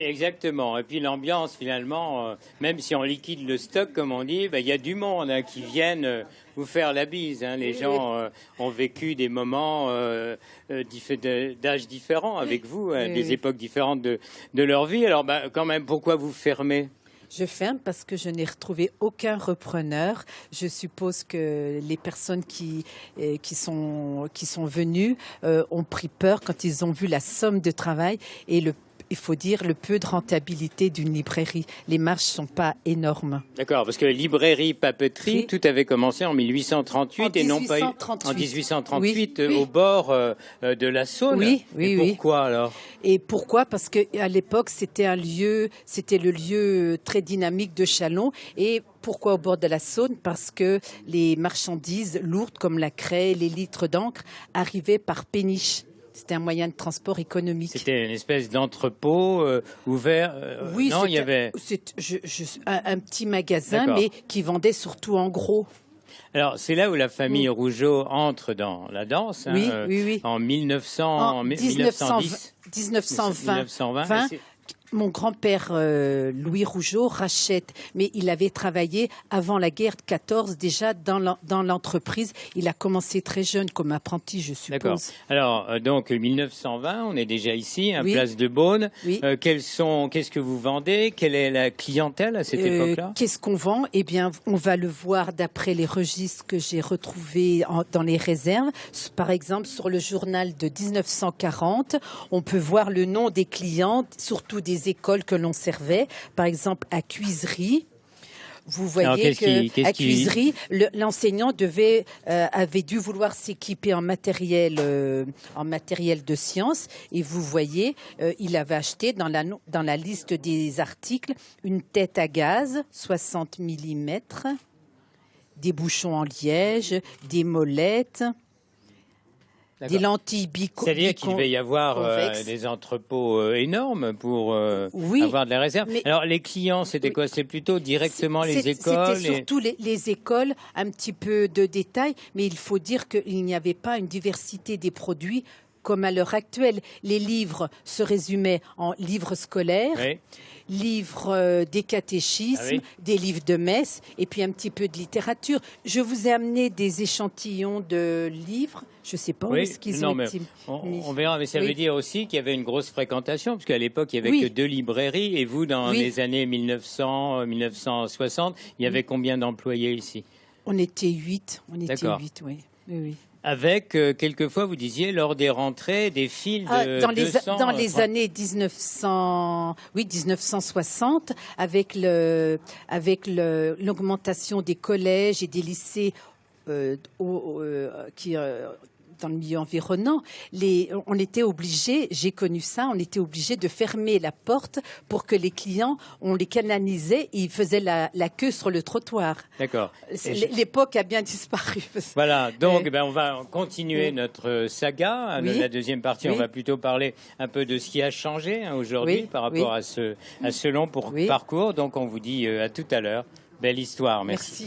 Exactement. Et puis l'ambiance, finalement, même si on liquide le stock, comme on dit, il y a du monde qui viennent vous faire la bise. Les gens ont vécu des moments d'âge différents avec vous, des époques différentes de leur vie. Alors, quand même, pourquoi vous fermez ? Je ferme parce que je n'ai retrouvé aucun repreneur. Je suppose que les personnes qui sont venues ont pris peur quand ils ont vu la somme de travail et il faut dire le peu de rentabilité d'une librairie. Les marges sont pas énormes. D'accord, parce que librairie, papeterie, tout avait commencé en 1838 et non pas en 1838 au bord de la Saône. Oui. Pourquoi alors ? Et pourquoi ? Parce qu'à l'époque, c'était le lieu très dynamique de Châlons. Et pourquoi au bord de la Saône ? Parce que les marchandises lourdes comme la craie, les litres d'encre arrivaient par péniche. C'était un moyen de transport économique. C'était une espèce d'entrepôt ouvert. Oui, non, il y avait un petit magasin, mais qui vendait surtout en gros. Alors, c'est là où la famille Rougeot entre dans la danse, en 1910. 1920. Mon grand-père Louis Rougeot rachète, mais il avait travaillé avant la guerre de 14 déjà dans l'entreprise. Il a commencé très jeune comme apprenti, je suppose. D'accord. Alors, donc 1920, on est déjà ici, place de Beaune. Oui. Qu'est-ce que vous vendez ? Quelle est la clientèle à cette époque-là ? Qu'est-ce qu'on vend ? Eh bien, on va le voir d'après les registres que j'ai retrouvés dans les réserves. Par exemple, sur le journal de 1940, on peut voir le nom des clients, surtout des écoles que l'on servait, par exemple à Cuisery. Vous voyez qu'à Cuisery, l'enseignant avait dû vouloir s'équiper en matériel de sciences, et vous voyez, il avait acheté dans la liste des articles une tête à gaz 60 mm, des bouchons en liège, des molettes. Des lentilles biconvex. C'est-à-dire qu'il devait y avoir des entrepôts énormes pour avoir de la réserve. Alors, les clients, c'était quoi ? C'est plutôt directement les écoles ? C'était surtout les écoles, un petit peu de détails, mais il faut dire qu'il n'y avait pas une diversité des produits comme à l'heure actuelle. Les livres se résumaient en livres scolaires, livres des catéchismes, des livres de messe, et puis un petit peu de littérature. Je vous ai amené des échantillons de livres. Je ne sais pas où est-ce qu'ils ont été. On verra, mais ça veut dire aussi qu'il y avait une grosse fréquentation, parce qu'à l'époque, il n'y avait que 2 librairies, et vous, dans les années 1900, 1960, il y avait combien d'employés ici ? On était 8. Oui. Avec, quelquefois, vous disiez, lors des rentrées, des files de dans les années 1960, avec l'augmentation des collèges et des lycées dans le milieu environnant, on était obligé, j'ai connu ça, on était obligé de fermer la porte pour que les clients, on les canalisait et ils faisaient la queue sur le trottoir. D'accord. L'époque a bien disparu. Voilà, donc on va continuer notre saga. La deuxième partie, on va plutôt parler un peu de ce qui a changé aujourd'hui par rapport à ce long parcours. Donc on vous dit à tout à l'heure. Belle histoire, merci.